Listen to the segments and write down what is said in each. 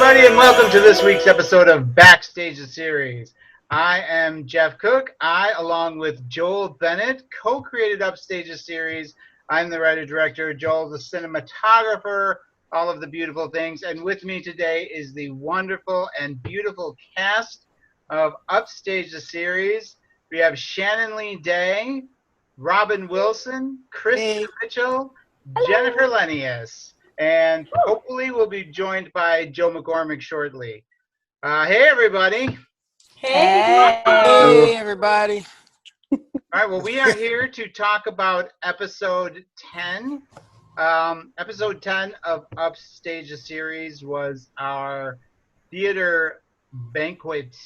everybody, and welcome to this week's episode of Backstaged the Series. I am Jeff Cook. I, along with Joel Bennett, co-created Upstaged the Series. I'm the writer-director. Joel's the cinematographer, all of the beautiful things. And with me today is the wonderful and beautiful cast of Upstaged the Series. We have Shannon Lee Day, Robin Wilson, Krista Mitchell, Jennifer Lenius. And hopefully we'll be joined by Joe McCormick shortly. Hey, everybody. Hey, everybody. All right, well, we are here to talk about episode 10. Episode 10 of Upstaged the Series was our Theatre Banquet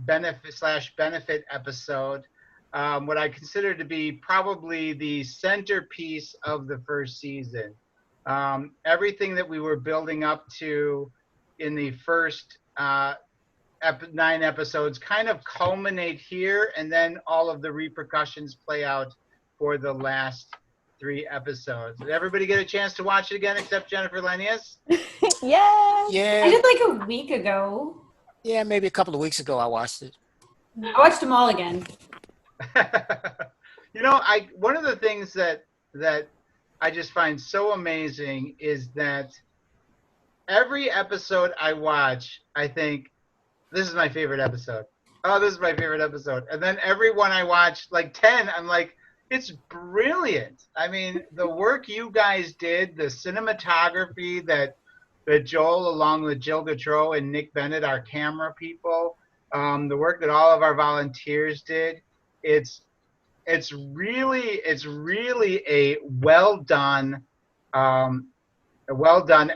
benefit episode. What I consider to be probably the centerpiece of the first season. Everything that we were building up to in the first 9 episodes kind of culminate here, and then all of the repercussions play out for the last 3 episodes. Did everybody get a chance to watch it again except Jennifer Lenius? Yeah. I did like a week ago. Yeah, maybe a couple of weeks ago I watched it. I watched them all again. You know, one of the things that I just find so amazing is that every episode I watch, I think, this is my favorite episode. Oh, this is my favorite episode. And then every one I watch, like 10, I'm like, it's brilliant. I mean, the work you guys did, the cinematography that Joel, along with Jill Gautreau and Nick Bennett, our camera people, the work that all of our volunteers did, it's really a well done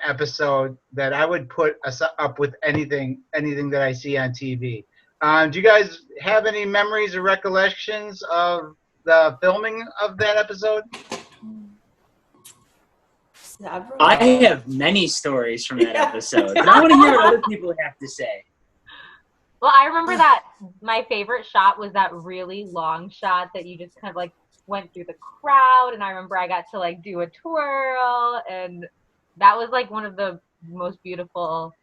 episode that I would put up with anything that I see on TV. Do you guys have any memories or recollections of the filming of that episode? I have many stories from that episode. And I want to hear what other people have to say. Well, I remember that my favorite shot was that really long shot that you just kind of like went through the crowd, and I remember I got to like do a twirl, and that was like one of the most beautiful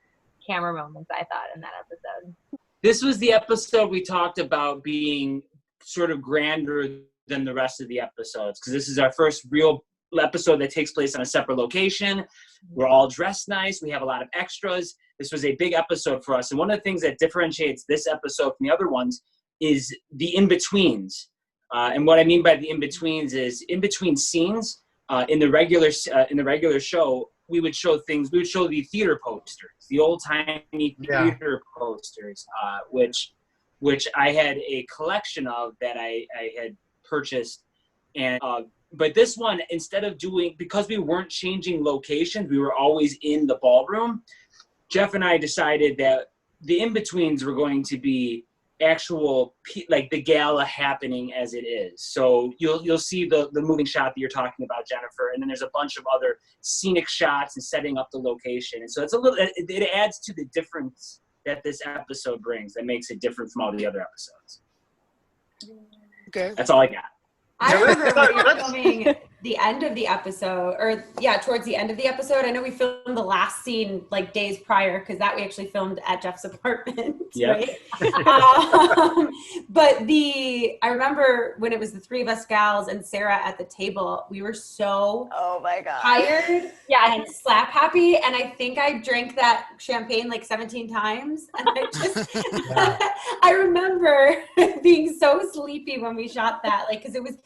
camera moments I thought in that episode. This was the episode we talked about being sort of grander than the rest of the episodes, because this is our first real episode that takes place on a separate location. We're all dressed nice. We have a lot of extras. This was a big episode for us. And one of the things that differentiates this episode from the other ones is the in-betweens. And what I mean by the in-betweens is in between scenes in the regular show, we would show things. We would show the theater posters, the old-timey theater posters, which I had a collection of that I had purchased. And but this one, instead of because we weren't changing locations, we were always in the ballroom. Jeff and I decided that the in-betweens were going to be actual, like the gala happening as it is. So you'll see the moving shot that you're talking about, Jennifer, and then there's a bunch of other scenic shots and setting up the location. And so it adds to the difference that this episode brings that makes it different from all the other episodes. Okay. That's all I got. I remember when we were filming the end of the episode, towards the end of the episode. I know we filmed the last scene like days prior, because that we actually filmed at Jeff's apartment. Yep. Right? But I remember when it was the 3 of us gals and Sarah at the table, we were so tired and slap happy. And I think I drank that champagne like 17 times. And I remember being so sleepy when we shot that, like, because it was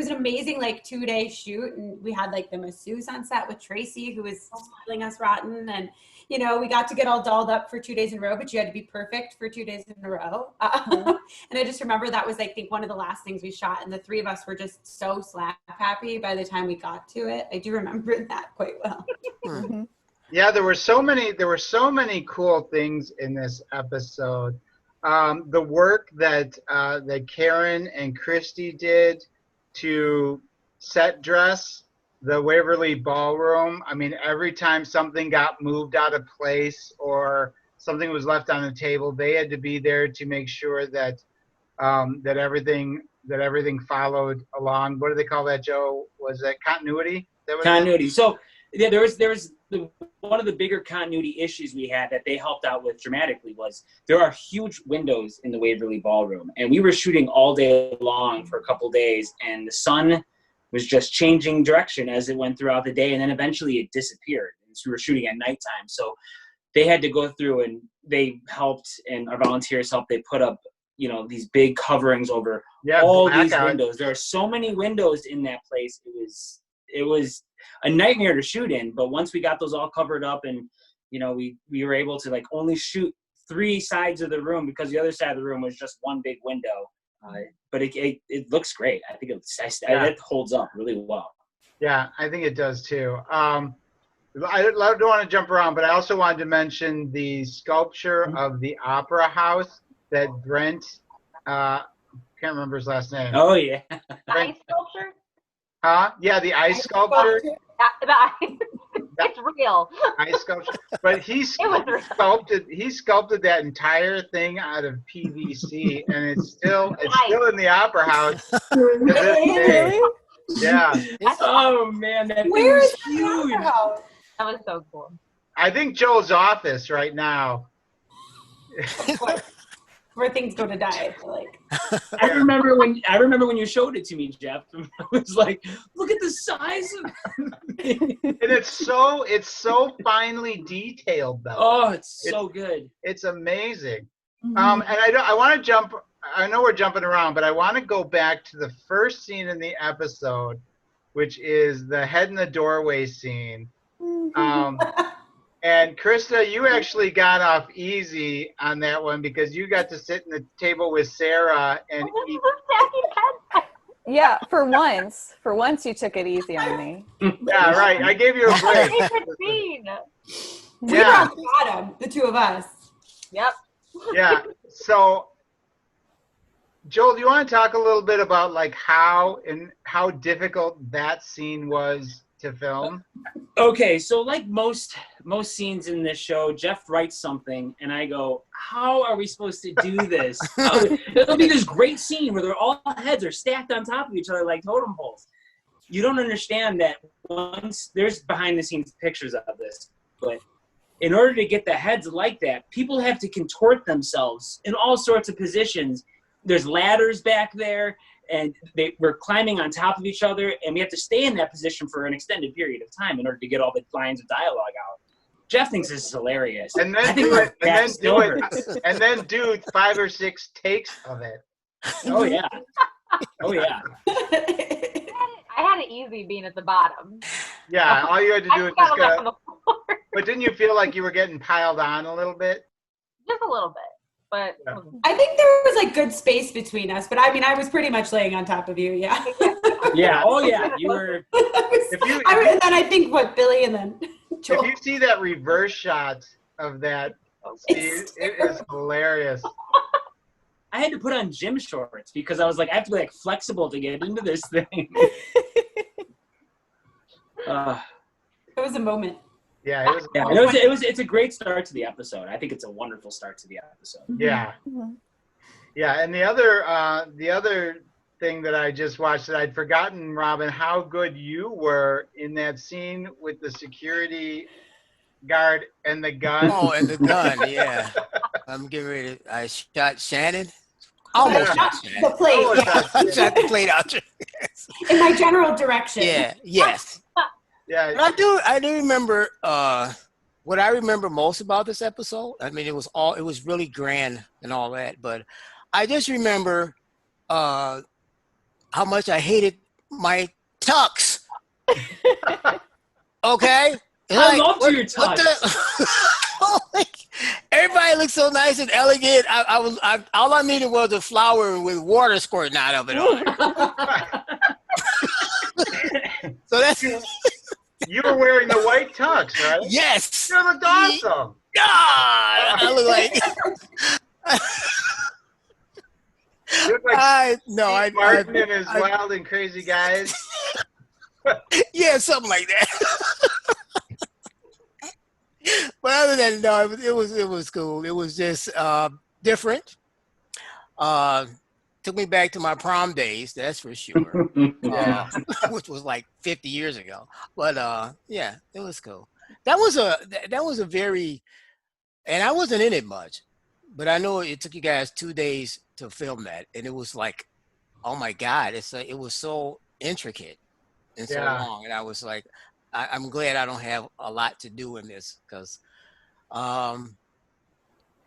an amazing like 2-day shoot, and we had like the masseuse on set with Tracy, who was smelling us rotten, and you know, we got to get all dolled up for 2 days in a row, but you had to be perfect for 2 days in a row. And I just remember that was, I think, one of the last things we shot, and the 3 of us were just so slap happy by the time we got to it. I do remember that quite well. Yeah, there were so many cool things in this episode. The work that Karen and Christy did to set dress the Waverly Ballroom. I mean, every time something got moved out of place or something was left on the table, they had to be there to make sure that everything followed along. What do they call that, Joe? Was that continuity? Continuity. So yeah, there was one of the bigger continuity issues we had that they helped out with dramatically was there are huge windows in the Waverly Ballroom, and we were shooting all day long for a couple days, and the sun was just changing direction as it went throughout the day, and then eventually it disappeared. And so we were shooting at nighttime, so they had to go through, and they helped, and our volunteers helped. They put up, you know, these big coverings over all these windows. There are so many windows in that place. It was a nightmare to shoot in, but once we got those all covered up, and you know, we were able to like only shoot 3 sides of the room because the other side of the room was just one big window. But it looks great. I think it holds up really well. Yeah, I think it does too. I don't want to jump around, but I also wanted to mention the sculpture of the Opera House that Brent, can't remember his last name. Oh yeah. Ice sculpture? Huh? Yeah, the ice sculpture. It's real. Ice sculpture. But he sculpted that entire thing out of PVC, and it's still in the Opera House to this day. Yeah. Oh man, that Where thing is was huge. That was so cool. I think Joel's office right now. Where things go to die, I feel like. I remember when you showed it to me, Jeff. I was like, look at the size of it. And it's so finely detailed though. Oh, it's so good. It's amazing. And I want to jump. I know we're jumping around, but I want to go back to the first scene in the episode, which is the head in the doorway scene. And Krista, you actually got off easy on that one because you got to sit in the table with Sarah and eat. Yeah, for once you took it easy on me. Yeah, right. I gave you a break. We were on the bottom, the two of us. Yep. Yeah. So, Joel, do you want to talk a little bit about like how difficult that scene was to film? Okay, so like most scenes in this show, Jeff writes something, and I go, "How are we supposed to do this?" It'll be this great scene where all heads are stacked on top of each other like totem poles. You don't understand that once there's behind-the-scenes pictures of this, but in order to get the heads like that, people have to contort themselves in all sorts of positions. There's ladders back there, and we're climbing on top of each other, and we have to stay in that position for an extended period of time in order to get all the lines of dialogue out. Jeff thinks this is hilarious. And then do 5 or 6 takes of it. Oh yeah. Oh yeah. I had it easy being at the bottom. Yeah, all you had to do is just got on the floor. But didn't you feel like you were getting piled on a little bit? Just a little bit. But yeah. I think there was like good space between us, but I mean, I was pretty much laying on top of you, yeah. Yeah. Oh yeah, you were. And then I think Billy and then Joel. If you see that reverse shot of that, it is hilarious. I had to put on gym shorts because I was like, I have to be like flexible to get into this thing. It was a moment. Yeah, it's a great start to the episode. I think it's a wonderful start to the episode. Yeah. Yeah, and the other thing that I just watched that I'd forgotten, Robin, how good you were in that scene with the security guard and the gun. Oh, and the gun, yeah. I'm getting ready to, I shot Shannon. Almost shot Shannon. The plate. I shot the plate out. In my general direction. Yeah, yes. Yeah. But I do remember what I remember most about this episode. I mean, it was really grand and all that, but I just remember how much I hated my tux. Okay? I loved your tux. Everybody looked so nice and elegant. All I needed was a flower with water squirting out of it on it. So that's. You were wearing the white tux, right? Yes. You looked awesome. I look like. You look like Martin and his Wild and Crazy Guys. Yeah, something like that. But other than that, no, it was cool. It was just different. Took me back to my prom days, that's for sure. Which was like 50 years ago. But yeah, it was cool. that was a very, and I wasn't in it much, but I know it took you guys 2 days to film that, and it was like, oh my God, it was so intricate and so long, and I was like, I'm glad I don't have a lot to do in this, because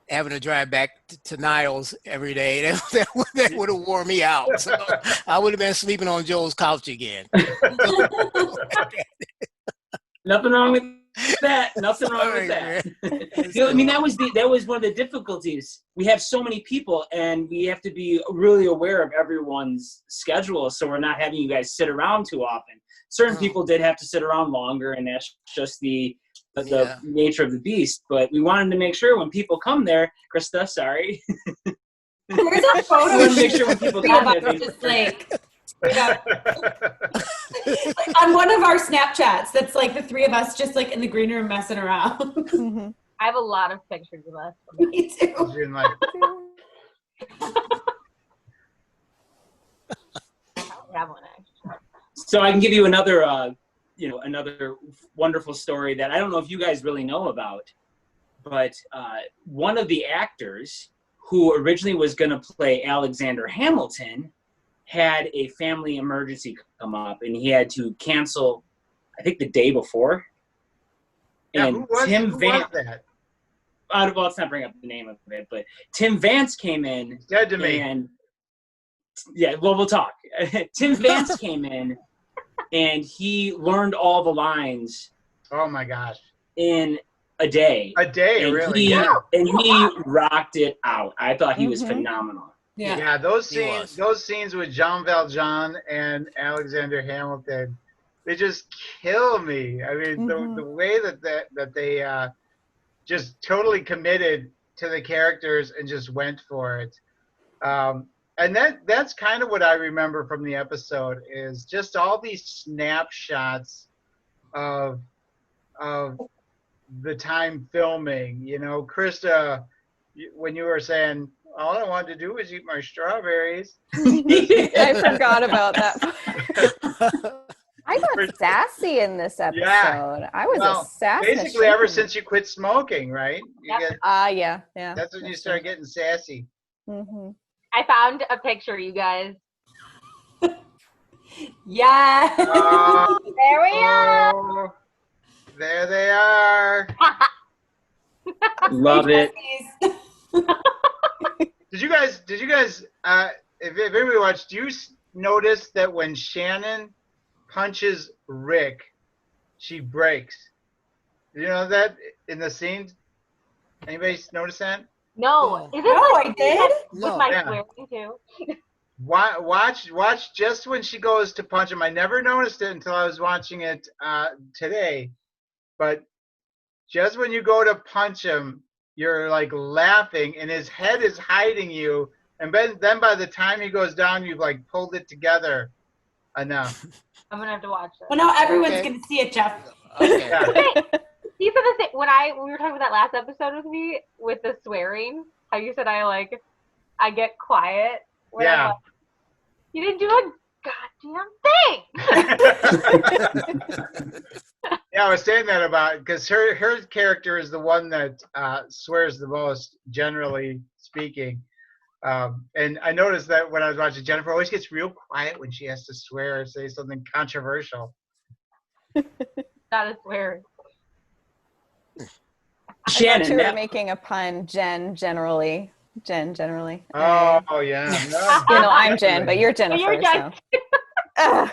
having to drive back to Niles every day, that would have wore me out. So I would have been sleeping on Joe's couch again. Nothing wrong with that. Nothing wrong with that. I mean, that was one of the difficulties. We have so many people, and we have to be really aware of everyone's schedule, so we're not having you guys sit around too often. Certain people did have to sit around longer, and that's just the nature of the beast. But we wanted to make sure when people come there, Krista, sorry. There's a photo. We want to make sure when people come there, just like on one of our Snapchats, that's like the three of us just like in the green room messing around. I have a lot of pictures of us. Me too. So I can give you another, another wonderful story that I don't know if you guys really know about, but one of the actors who originally was going to play Alexander Hamilton had a family emergency come up, and he had to cancel, I think, the day before. Yeah, and who was that? Well, let's not bring up the name of it, but Tim Vance came in. He's dead to me. And yeah, well, we'll talk. Tim Vance came in, and he learned all the lines. Oh my gosh! In a day. A day, and really? And he rocked it out. I thought he was phenomenal. Yeah, those scenes with Jean Valjean and Alexander Hamilton, they just kill me. I mean, the way that they just totally committed to the characters and just went for it. And that's kind of what I remember from the episode, is just all these snapshots of the time filming. You know, Krista, when you were saying, all I wanted to do was eat my strawberries. I forgot about that. I got sassy in this episode. Yeah. I was a sassy. Basically, ever since you quit smoking, right? Yeah. That's when you start getting sassy. I found a picture, you guys. Yeah. There we are. There they are. Love it. Did you guys, if anybody watched, do you notice that when Shannon punches Rick, she breaks? You know that in the scene? Anybody notice that? No. Is it I did? With my swearing too. Watch just when she goes to punch him. I never noticed it until I was watching it today. But just when you go to punch him, you're like laughing, and his head is hiding you. And then by the time he goes down, you've like pulled it together enough. I'm gonna have to watch this. Well, now everyone's gonna see it, Jeff. Okay. Yeah. You said the same when we were talking about that last episode with me with the swearing. How you said I get quiet. When I'm like, you didn't do a goddamn thing. Yeah, I was saying that about, because her character is the one that swears the most, generally speaking. And I noticed that when I was watching, Jennifer always gets real quiet when she has to swear or say something controversial. Not a swear. Shannon, I thought you were making a pun, Jen generally. Oh, yeah. No. I'm Jen, but you're Jennifer. You're Jen. So.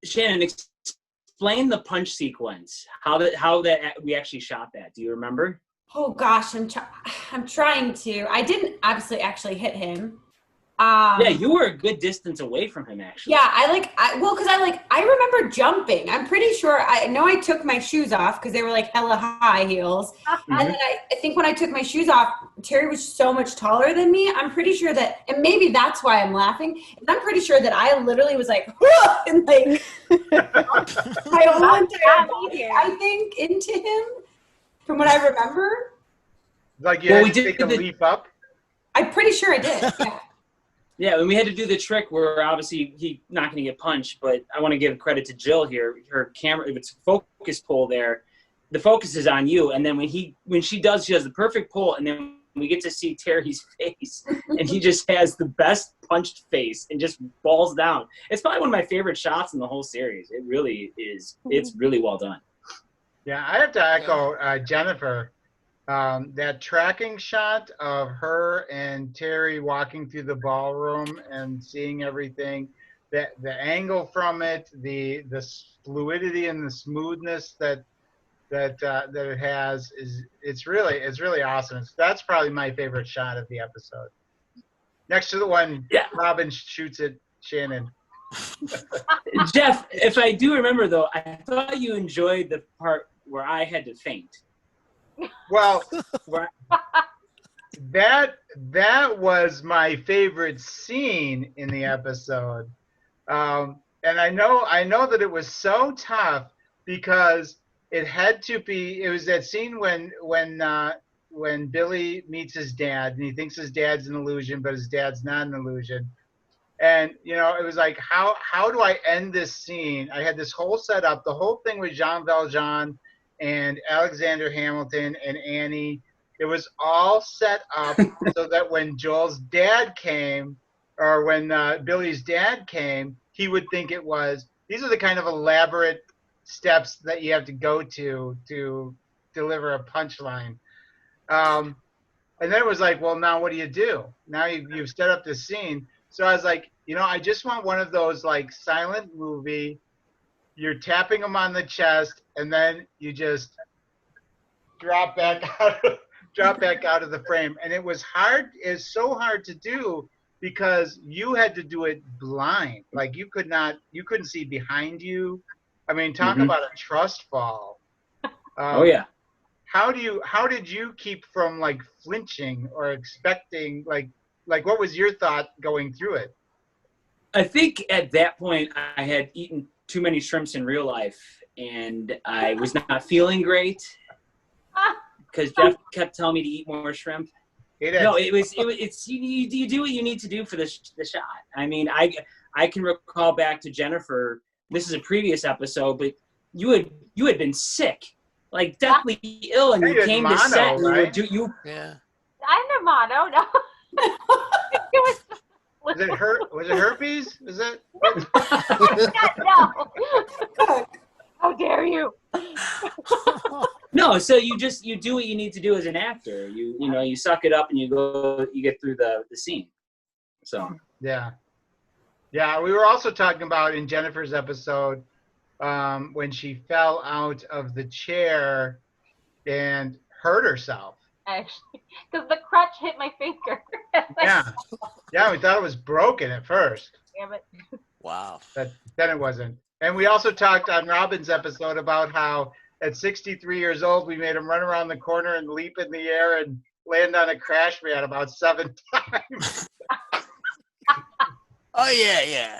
Shannon, explain the punch sequence. How that we actually shot that. Do you remember? Oh gosh, I'm trying to. I didn't obviously actually hit him. Yeah, you were a good distance away from him, actually. Yeah, I remember jumping. I'm pretty sure. I know I took my shoes off because they were like hella high heels. And then I think when I took my shoes off, Terry was so much taller than me. I'm pretty sure that, and maybe that's why I'm laughing. And I'm pretty sure that I literally was like, and like, my whole entire body, I think, into him, from what I remember. Like you had to take a leap up? I'm pretty sure I did, yeah. Yeah, and we had to do the trick where obviously he's not going to get punched, but I want to give credit to Jill here. Her camera, if it's focus pull there, the focus is on you, and then when she does the perfect pull, and then we get to see Terry's face, and he just has the best punched face and just falls down. It's probably one of my favorite shots in the whole series. It really is. It's really well done. Yeah, I have to echo Jennifer. That tracking shot of her and Terry walking through the ballroom and seeing everything, the angle from it, the fluidity and the smoothness that it has it's really awesome. That's probably my favorite shot of the episode. Next to the one Robin shoots at Shannon. Jeff, if I do remember though, I thought you enjoyed the part where I had to faint. Well, that was my favorite scene in the episode, and I know that it was so tough because it had to be. It was that scene when Billy meets his dad and he thinks his dad's an illusion, but his dad's not an illusion. And it was like, how do I end this scene? I had this whole setup. The whole thing with Jean Valjean and Alexander Hamilton and Annie. It was all set up so that when Joel's dad came, or when Billy's dad came, he would think it was. These are the kind of elaborate steps that you have to go to deliver a punchline. And then it was like, well, now what do you do? Now you've set up this scene. So I was like, I just want one of those like silent movie. You're tapping them on the chest, and then you just drop back out of the frame. And it was hard. It's so hard to do because you had to do it blind. Like you couldn't see behind you. I mean, talk about a trust fall. Oh yeah. How did you keep from like flinching or expecting like what was your thought going through it? I think at that point I had eaten too many shrimps in real life, and I was not feeling great because Jeff kept telling me to eat more shrimp. No, it's you do what you need to do for the shot. I mean, I can recall back to Jennifer. This is a previous episode, but you had been sick, like deathly ill, and you came to set. Right? Yeah. I had mono. No. It was. Was it herpes? Is it? No. How dare you? No, so you do what you need to do as an actor. You suck it up and you get through the scene. So yeah. We were also talking about in Jennifer's episode when she fell out of the chair and hurt herself. Actually, because the crutch hit my finger. Yeah, we thought it was broken at first. Damn it. Wow. But then it wasn't. And we also talked on Robin's episode about how at 63 years old, we made him run around the corner and leap in the air and land on a crash mat about 7 times. Oh, yeah.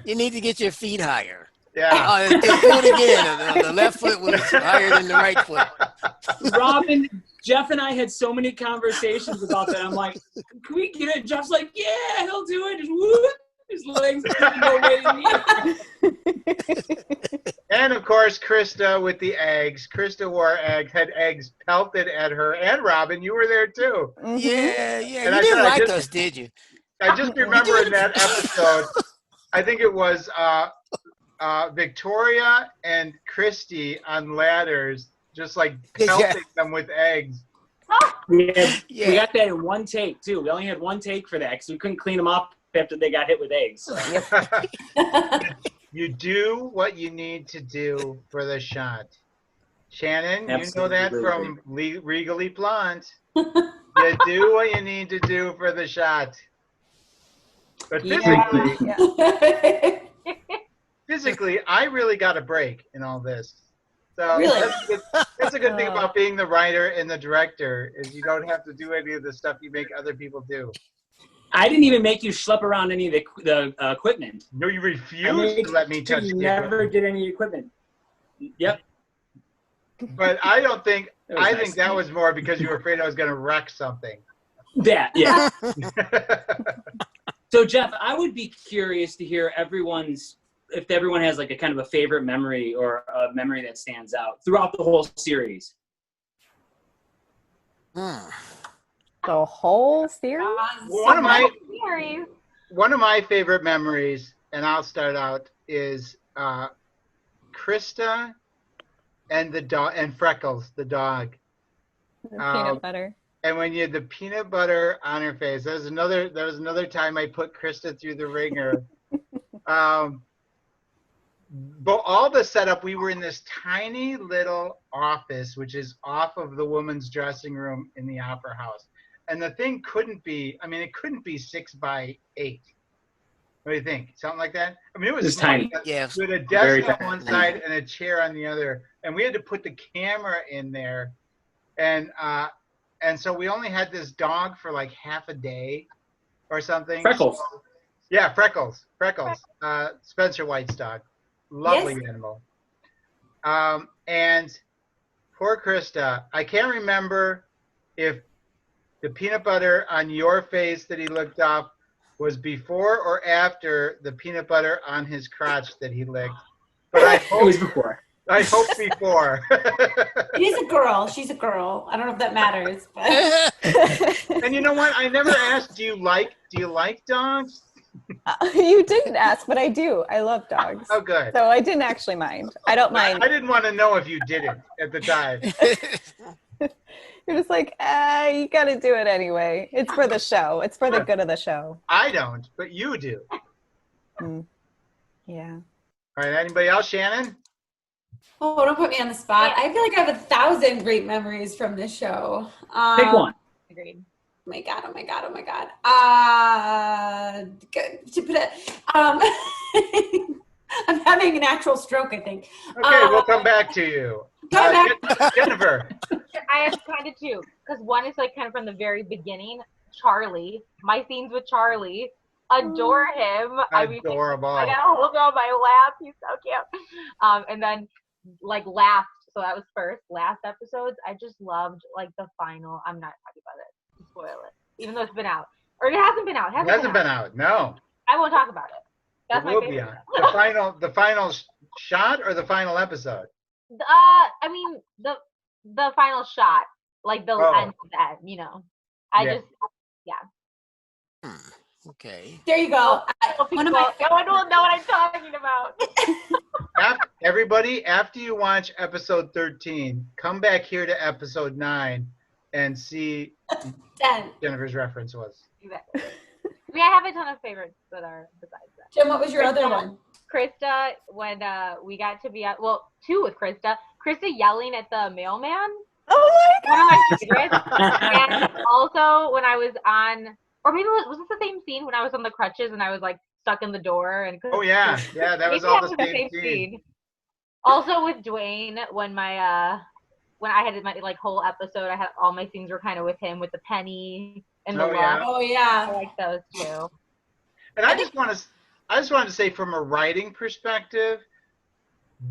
You need to get your feet higher. Yeah. Do it again. The left foot was higher than the right foot. Robin, Jeff and I had so many conversations about that. I'm like, can we get it? Jeff's like, yeah, he'll do it. Just whoop, his legs go way in. And of course, Krista with the eggs. Krista had eggs pelted at her. And Robin, you were there too. Yeah. And You didn't like us, did you? I just remember in that episode, I think it was Victoria and Christy on ladders, just like pelting them with eggs. We got that in one take too. We only had one take for that because we couldn't clean them up after they got hit with eggs. So. You do what you need to do for the shot. Shannon, Absolutely. You know that from Legally Blonde. You do what you need to do for the shot. But physically, I really got a break in all this. So really? that's a good thing about being the writer and the director is you don't have to do any of the stuff you make other people do. I didn't even make you schlep around any of the equipment. No, you refused to let me touch the equipment. You never did any equipment. Yep. But I don't think I think that was more because you were afraid I was going to wreck something. Yeah. So Jeff, I would be curious to hear if everyone has like a kind of a favorite memory or a memory that stands out throughout the whole series. The whole series? One of my favorite memories, and I'll start out, is Krista and the dog and Freckles, the dog. The peanut butter. And when you had the peanut butter on her face, there was another time I put Krista through the ringer. But all the setup, we were in this tiny little office, which is off of the woman's dressing room in the opera house. And the thing couldn't be 6 by 8. What do you think? Something like that? I mean, it was tiny. Yeah. With a desk on one side and a chair on the other. And we had to put the camera in there. And so we only had this dog for like half a day or something. Freckles. Yeah, Freckles. Spencer White's dog. Lovely animal. And poor Krista, I can't remember if the peanut butter on your face that he licked off was before or after the peanut butter on his crotch that he licked. But I hope it was before. I hope before. She's a girl. She's a girl. I don't know if that matters. But. And you know what? I never asked, do you like dogs? You didn't ask, but I do. I love dogs. Oh, good. So I didn't actually mind. I don't mind. I didn't want to know if you didn't at the time. You're just like, you got to do it anyway. It's for the show. It's for the good of the show. I don't, but you do. Yeah. All right. Anybody else? Shannon? Oh, don't put me on the spot. I feel like I have 1,000 great memories from this show. Pick one. Agreed. Oh my God. I'm having an actual stroke, I think. Okay, we'll come back to you. Jennifer. I have kind of two, because one is like kind of from the very beginning. Charlie, my scenes with Charlie, adore him. Adorable. I got a hold on my lap. He's so cute. And then like last episodes, I just loved like the final. I'm not talking about it. Spoil it, even though it's been out, or it hasn't been out. It hasn't been out. No. I won't talk about it. That's it will be out. The final shot or the final episode. I mean the final shot, like the end of that. You know, Okay. There you go. One of my no one will know what I'm talking about. Everybody, after you watch episode 13, come back here to episode 9 and see Jennifer's reference was. Exactly. I mean, I have a ton of favorites that are besides that. Jim, what was your other one? Krista, when we got to be at, two with Krista. Krista yelling at the mailman. Oh my God. One of my favorites. And also when I was on, or maybe was this the same scene when I was on the crutches and I was like stuck in the door? And oh yeah, that was all the same scene. Also with Dwayne, when I had my like whole episode, I had all my scenes were kind of with him with the penny and the love. Oh yeah. I like those too. And I just wanted to say, from a writing perspective,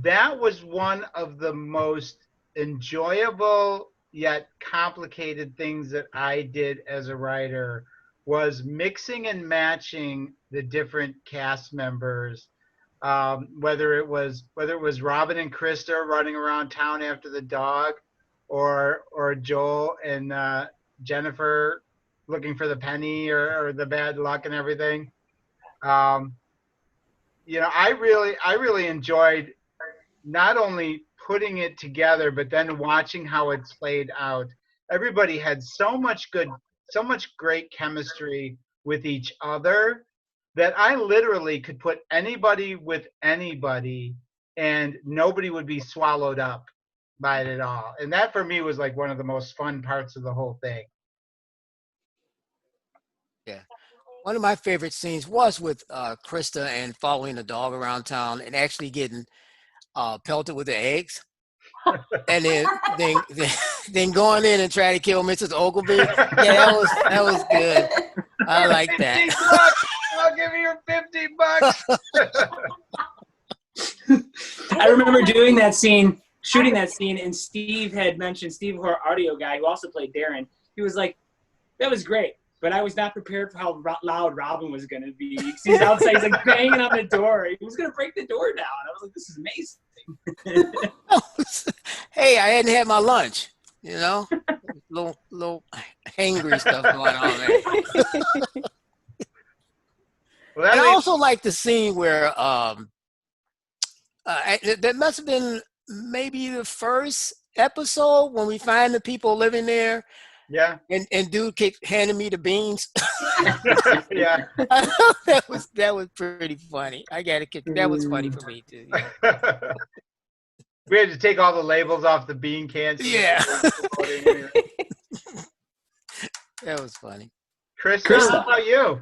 that was one of the most enjoyable yet complicated things that I did as a writer, was mixing and matching the different cast members. Whether it was Robin and Krista running around town after the dog, or Joel and Jennifer looking for the penny or the bad luck and everything. You know, I really enjoyed not only putting it together, but then watching how it played out. Everybody had so much great chemistry with each other that I literally could put anybody with anybody and nobody would be swallowed up by it at all. And that for me was like one of the most fun parts of the whole thing. Yeah. One of my favorite scenes was with Krista and following the dog around town and actually getting pelted with the eggs. And then going in and trying to kill Mrs. Ogilvy. Yeah, that was good. I like that. I'll give you your $50. I remember doing that scene, shooting that scene, and Steve had mentioned, Steve, our audio guy, who also played Darren, he was like, that was great. but I was not prepared for how loud Robin was going to be. He's outside, he's like banging on the door. He was going to break the door down. I was like, this is amazing. Hey, I hadn't had my lunch, you know? little hangry stuff going on there. Well, and I also like the scene where that must have been maybe the first episode when we find the people living there. Yeah. And dude kept handing me the beans. Yeah. that was pretty funny. I gotta kick. That was funny for me too. Yeah. We had to take all the labels off the bean cans. Yeah. That was funny. Krista, how about you?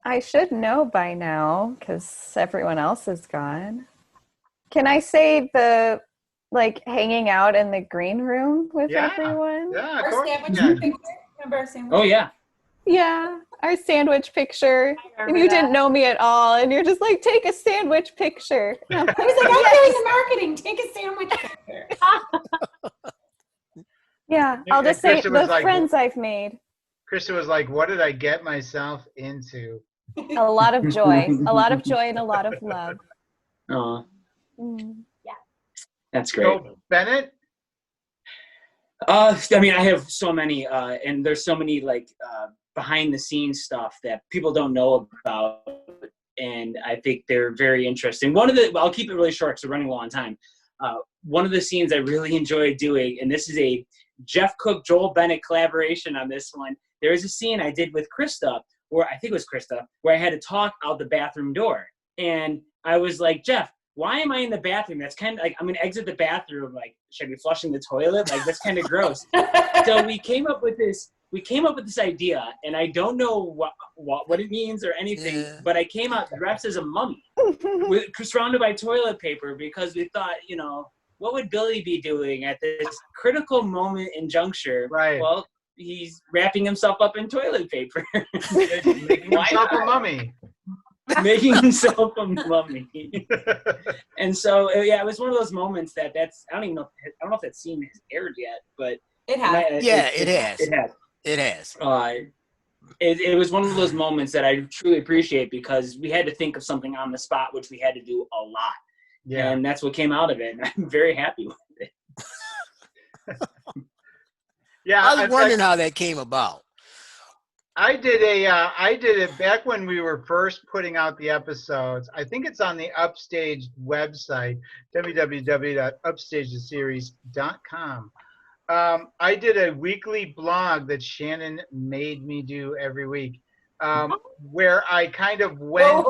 I should know by now because everyone else is gone. Can I say the hanging out in the green room with everyone? Yeah, of Our course. sandwich picture. Remember our sandwich? Oh yeah. Yeah, our sandwich picture. And you didn't know me at all. And you're just like, take a sandwich picture. I was like, I'm doing the marketing. Take a sandwich picture. Yeah, I'll just say the friends I've made. Krista was like, what did I get myself into? A lot of joy. A lot of joy and a lot of love. Oh. Yeah. That's great. So, Bennett? I mean, I have so many, and there's so many behind the scenes stuff that people don't know about, and I think they're very interesting. I'll keep it really short because we're running low on time. One of the scenes I really enjoyed doing, and this is a Jeff Cook, Joel Bennett collaboration on this one. There was a scene I did with Krista, or I think it was Krista, where I had to talk out the bathroom door, and I was like, Jeff, why am I in the bathroom? That's kind of like, I'm going to exit the bathroom. Like, should I be flushing the toilet? Like, that's kind of gross. So we came up with this idea, and I don't know what it means or anything, but I came out dressed as a mummy surrounded by toilet paper because we thought, what would Billy be doing at this critical moment in juncture? Right. Well, he's wrapping himself up in toilet paper. Making himself a mummy. Making himself a mummy. And so, it was one of those moments I don't know if that scene has aired yet, but it has. It has. It has. It was one of those moments that I truly appreciate because we had to think of something on the spot, which we had to do a lot. Yeah. And that's what came out of it. And I'm very happy with it. Yeah. I was wondering how that came about. I did it back when we were first putting out the episodes. I think it's on the Upstaged website, www.upstagedtheseries.com. I did a weekly blog that Shannon made me do every week, where I kind of went.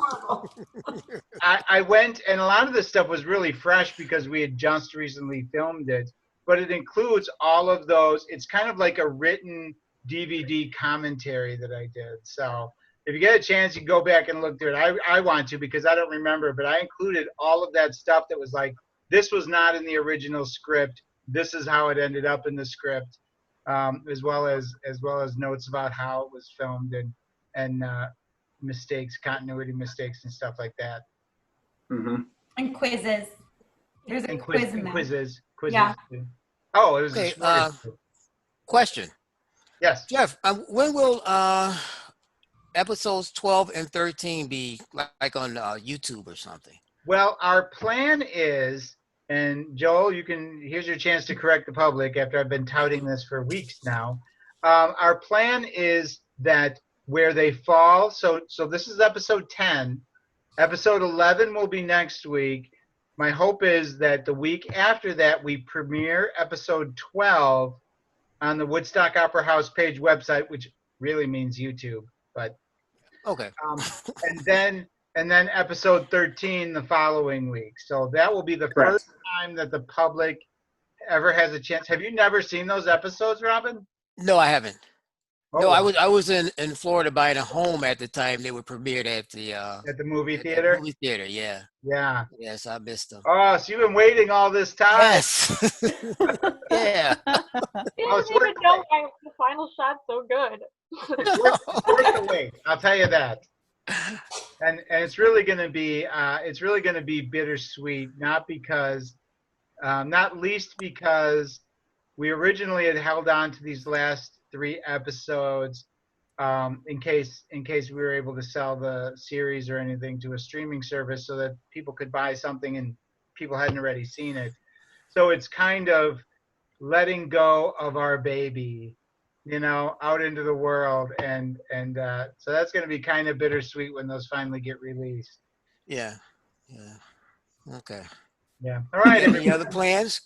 I went, and a lot of this stuff was really fresh because we had just recently filmed it. But it includes all of those. It's kind of like a written DVD commentary that I did. So if you get a chance, you go back and look through it. I want to because I don't remember, but I included all of that stuff that was like, this was not in the original script. This is how it ended up in the script, as well as notes about how it was filmed and mistakes, continuity mistakes, and stuff like that. Mm-hmm. And quizzes. There's a quiz in there. Quizzes. Yeah. Oh, it was okay. a Question. Yes. Jeff, when will episodes 12 and 13 be like on YouTube or something? Well, our plan is, and Joel, here's your chance to correct the public after I've been touting this for weeks now. Our plan is that where they fall, so this is episode 10. Episode 11 will be next week. My hope is that the week after that, we premiere episode 12 on the Woodstock Opera House page website, which really means YouTube, but okay. And then episode 13 the following week. So that will be the first time that the public ever has a chance. Have you never seen those episodes, Robin? No, I haven't. Oh. No, I was in Florida buying a home at the time they were premiered at the movie theater. Movie theater, yeah. Yeah. Yes, I missed them. Oh, so you've been waiting all this time. Yes. Yeah. I didn't even know the final shot's so good. It's worth the wait. I'll tell you that. And it's really going to be bittersweet, not least because we originally had held on to these last 3 episodes in case we were able to sell the series or anything to a streaming service so that people could buy something and people hadn't already seen it. So it's kind of letting go of our baby, out into the world, and so that's going to be kind of bittersweet when those finally get released. Yeah. Okay. Yeah. All right. Any other plans?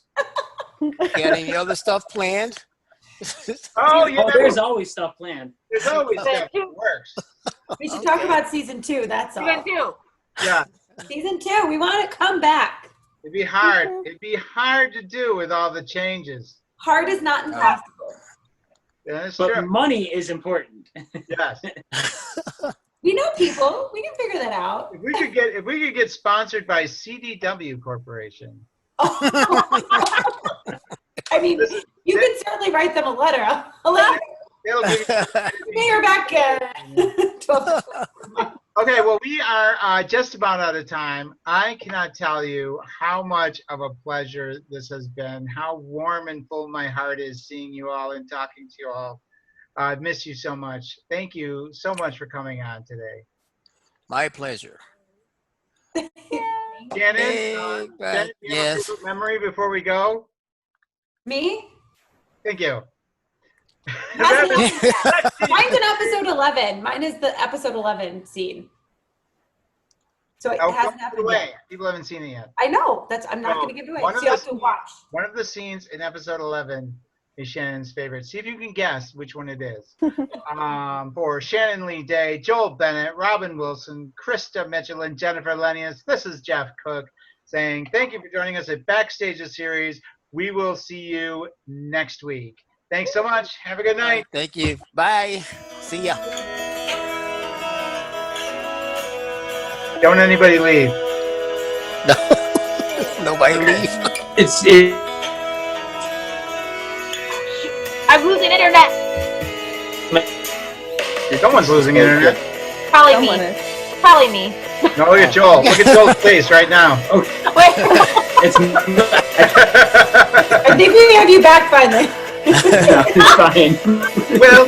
Got any other stuff planned? Oh, yeah. There's always stuff planned. There's always stuff that works. We should talk about season 2. That's all. Season 2. Yeah. Season 2. We want to come back. It'd be hard. It'd be hard to do with all the changes. Hard is not impossible. Yeah, that's But true. money is important. Yes. We know people. We can figure that out. If we could get sponsored by CDW Corporation. I mean, you can certainly write them a letter. It'll be, You're back. okay, well, we are just about out of time. I cannot tell you how much of a pleasure this has been, how warm and full my heart is seeing you all and talking to you all. I miss you so much. Thank you so much for coming on today. My pleasure. Shannon, Hey, Shannon, do you have a yes. favorite memory before we go? Me? Thank you. Mine's in episode 11. Mine is the episode 11 scene. So it hasn't happened yet. People haven't seen it yet. I know. I'm not going to give it away. So you have to watch. One of the scenes in episode 11 is Shannon's favorite. See if you can guess which one it is. For Shannon Lee Day, Joel Bennett, Robin Wilson, Krista Mitchell, and Jennifer Lenius, this is Jeff Cook saying thank you for joining us at Backstaged the Series. We will see you next week. Thanks so much. Have a good night. Thank you. Bye. See ya. Don't anybody leave. No. Nobody leave. I'm losing internet. Someone's losing internet. Probably Someone me. is. Probably me. No, look at Joel. Look at Joel's face right now. Wait. It's I think we have you back finally. fine. Well,